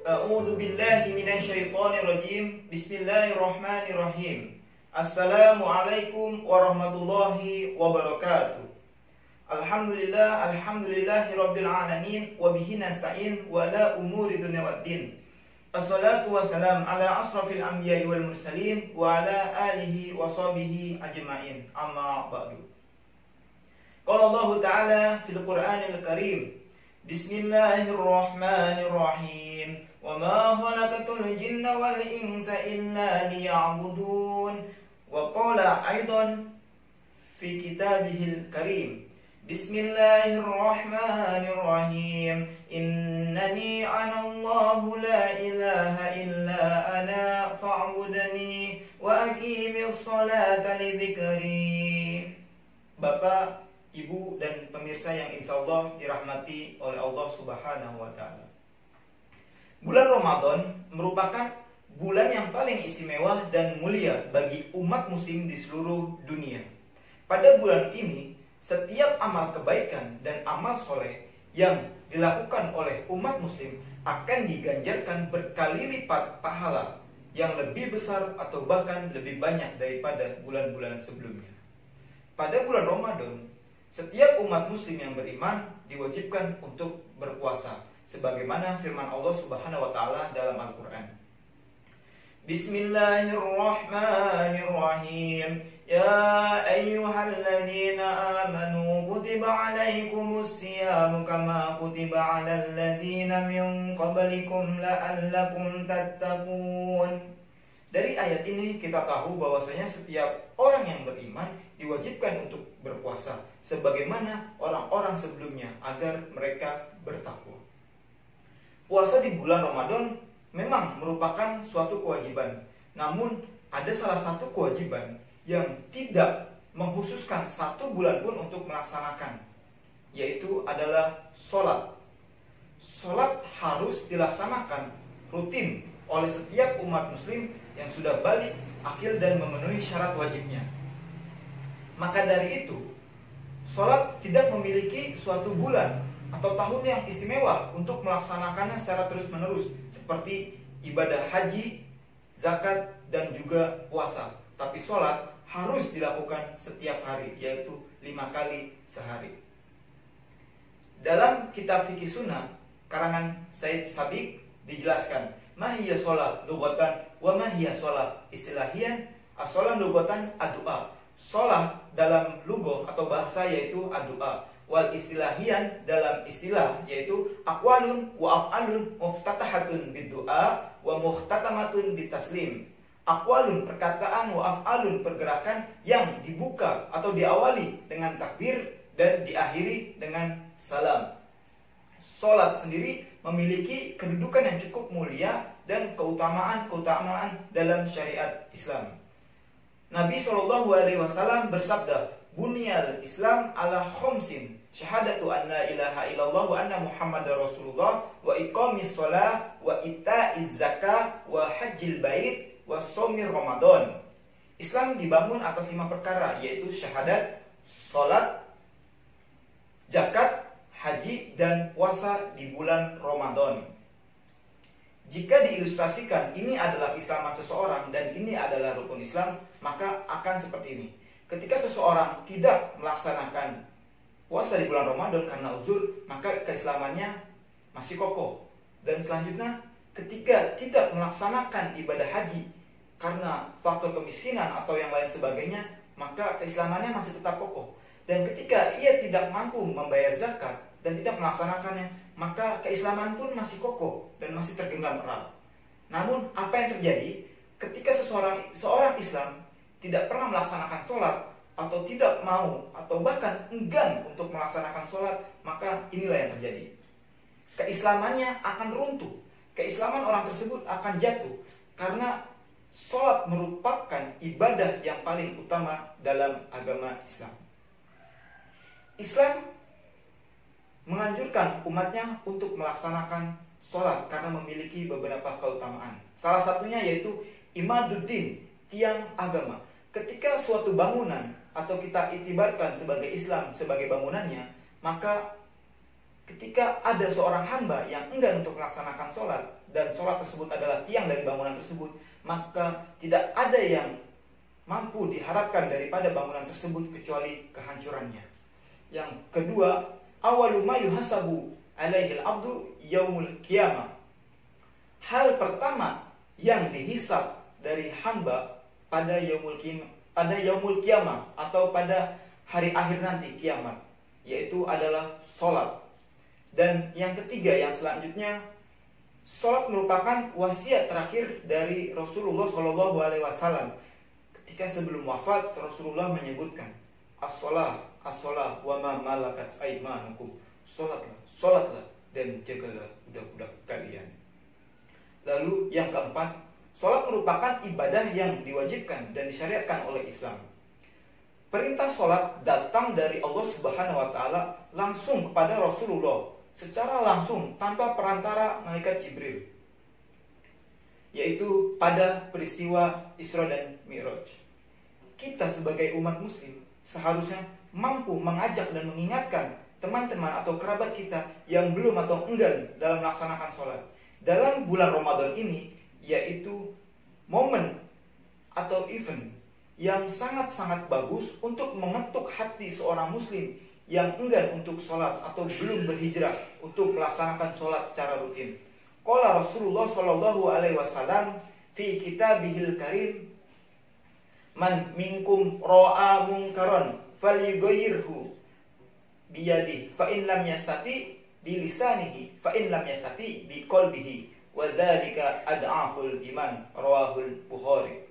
A'udzu billahi minasyaitonir rajim. Bismillahirrahmanirrahim. Assalamualaikum warahmatullahi wabarakatuh. Alhamdulillahirabbil alamin wa bihi nasta'in wa la umuri dunya waddin. Assalatu wassalam ala asrafil anbiya'i wal mursalin wa ala alihi wa sahbihi ajma'in. Amma ba'du. Qala Allah Ta'ala fil Qur'anil Karim. Bismillahirrahmanirrahim. Wa ma khalaqatul jinna wal insa illa liya'budun. Wa qala aidan fi kitabihil karim. Bismillahirrahmanirrahim. Innani ana Allahu la ilaha illa ana fa'budni wa aqimis salata li dzikri. Bapak, Ibu dan pemirsa yang insya Allah dirahmati oleh Allah Subhanahu wa Ta'ala. Bulan Ramadan merupakan bulan yang paling istimewa dan mulia bagi umat muslim di seluruh dunia. Pada bulan ini, setiap amal kebaikan dan amal soleh yang dilakukan oleh umat muslim akan diganjarkan berkali lipat pahala yang lebih besar atau bahkan lebih banyak daripada bulan-bulan sebelumnya. Pada bulan Ramadan, setiap umat muslim yang beriman diwajibkan untuk berpuasa sebagaimana firman Allah Subhanahu wa Ta'ala dalam Al-Qur'an. Bismillahirrahmanirrahim. Ya ayyuhalladzina amanu kutiba 'alaikumus syiyamu kama kutiba 'alal ladzina min qablikum la'allakum tattaqun. Dari ayat ini kita tahu bahwasanya setiap orang yang beriman diwajibkan untuk berpuasa sebagaimana orang-orang sebelumnya agar mereka bertakwa. Puasa di bulan Ramadan memang merupakan suatu kewajiban. Namun ada salah satu kewajiban yang tidak mengkhususkan satu bulan pun untuk melaksanakan, yaitu adalah sholat. Sholat harus dilaksanakan rutin oleh setiap umat muslim yang sudah balik akil dan memenuhi syarat wajibnya. Maka dari itu, sholat tidak memiliki suatu bulan atau tahun yang istimewa untuk melaksanakannya secara terus-menerus seperti ibadah haji, zakat, dan juga puasa. Tapi sholat harus dilakukan setiap hari, yaitu 5 kali sehari. Dalam kitab Fikih Sunnah karangan Said Sabiq dijelaskan, mahiyya sholat lughatan wa mahiyya sholat istilahian. As-sholat lughatan ad-du'a. Sholat dalam lugah atau bahasa yaitu ad-du'a. Wal istilahian dalam istilah yaitu aqwalun wa af'alun muftatahatun bid-du'a wa muhtatamatun bitaslim. Aqwalun perkataan, wa af'alun pergerakan yang dibuka atau diawali dengan takbir dan diakhiri dengan salam. Sholat sendiri memiliki kedudukan yang cukup mulia dan keutamaan dalam syariat Islam. Nabi SAW bersabda, "Bunyal Islam ala khomsin, syahadatu an la ilaha illallah wa anna Muhammadar Rasulullah, wa iqamis shalah, wa ita'iz zakah, wa hajjil bait, wa shaumir Ramadan." Islam dibangun atas 5 perkara, yaitu syahadat, salat, zakat, haji, dan puasa di bulan Ramadan. Jika diilustrasikan ini adalah keislaman seseorang dan ini adalah rukun Islam, maka akan seperti ini. Ketika seseorang tidak melaksanakan puasa di bulan Ramadan karena uzur, maka keislamannya masih kokoh. Dan selanjutnya, ketika tidak melaksanakan ibadah haji karena faktor kemiskinan atau yang lain sebagainya, maka keislamannya masih tetap kokoh. Dan ketika ia tidak mampu membayar zakat dan tidak melaksanakannya, maka keislaman pun masih kokoh dan masih tergenggam erat. Namun apa yang terjadi ketika seorang Islam tidak pernah melaksanakan sholat, atau tidak mau, atau bahkan enggan untuk melaksanakan sholat, maka inilah yang terjadi. Keislamannya akan runtuh, keislaman orang tersebut akan jatuh, karena sholat merupakan ibadah yang paling utama dalam agama Islam. Islam menganjurkan umatnya untuk melaksanakan sholat karena memiliki beberapa keutamaan. Salah satunya yaitu imaduddin, tiang agama. Ketika suatu bangunan atau kita itibarkan sebagai Islam sebagai bangunannya, maka ketika ada seorang hamba yang enggan untuk melaksanakan sholat dan sholat tersebut adalah tiang dari bangunan tersebut, maka tidak ada yang mampu diharapkan daripada bangunan tersebut kecuali kehancurannya. Yang kedua, awalu ma yuhasabu alaihil abdu yaumul qiyamah. Hal pertama yang dihisab dari hamba pada yaumul qiyamah atau pada hari akhir nanti kiamat, yaitu adalah sholat. Dan yang ketiga, yang selanjutnya, sholat merupakan wasiat terakhir dari Rasulullah SAW. Ketika sebelum wafat, Rasulullah menyebutkan, as-sholah, as-sholah, wa ma malakat aymanukum. Sholatlah, sholatlah, dan jagalah budak-budak kalian. Lalu yang keempat, sholat merupakan ibadah yang diwajibkan dan disyariatkan oleh Islam. Perintah sholat datang dari Allah Subhanahu wa Ta'ala langsung kepada Rasulullah secara langsung tanpa perantara malaikat Jibril, yaitu pada peristiwa Isra dan Mi'raj. Kita sebagai umat muslim seharusnya mampu mengajak dan mengingatkan teman-teman atau kerabat kita yang belum atau enggan dalam melaksanakan sholat dalam bulan Ramadan ini, yaitu momen atau event yang sangat-sangat bagus untuk mengetuk hati seorang muslim yang enggan untuk sholat atau belum berhijrah untuk melaksanakan sholat secara rutin. Qala Rasulullah SAW fi kitabihil karim, man minkum ra'a munkaran falyughayyirhu biyadihi fa in lam yastati bi lisanihi fa in lam yastati bi qalbihi wa dzalika ad'aful iman, rawahul Bukhari.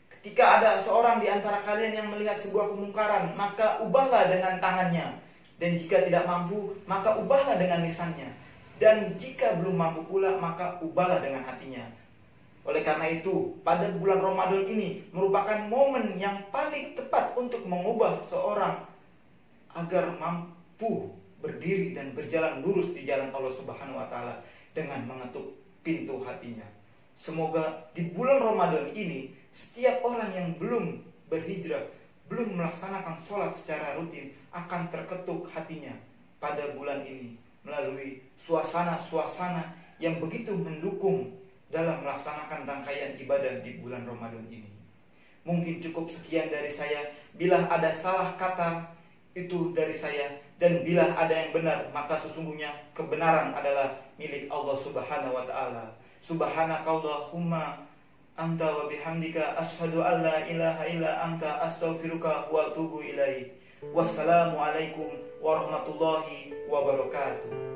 Ketika ada seorang di antara kalian yang melihat sebuah kemungkaran, maka ubahlah dengan tangannya. Dan jika tidak mampu, maka ubahlah dengan lisannya. Dan jika belum mampu pula, maka ubahlah dengan hatinya. Oleh karena itu, pada bulan Ramadan ini merupakan momen yang paling tepat untuk mengubah seorang agar mampu berdiri dan berjalan lurus di jalan Allah Subhanahu wa Ta'ala dengan mengetuk pintu hatinya. Semoga di bulan Ramadan ini setiap orang yang belum berhijrah, belum melaksanakan sholat secara rutin akan terketuk hatinya pada bulan ini melalui suasana-suasana yang begitu mendukung dalam melaksanakan rangkaian ibadah di bulan Ramadan ini. Mungkin cukup sekian dari saya. Bila ada salah kata, itu dari saya. Dan bila ada yang benar, maka sesungguhnya kebenaran adalah milik Allah Subhanahu wa Ta'ala. Subhanakallahumma anta wa bihamdika asyhadu an la ilaha illa anta astaghfiruka wa atubu ilaik. Wassalamu alaikum warahmatullahi wabarakatuh.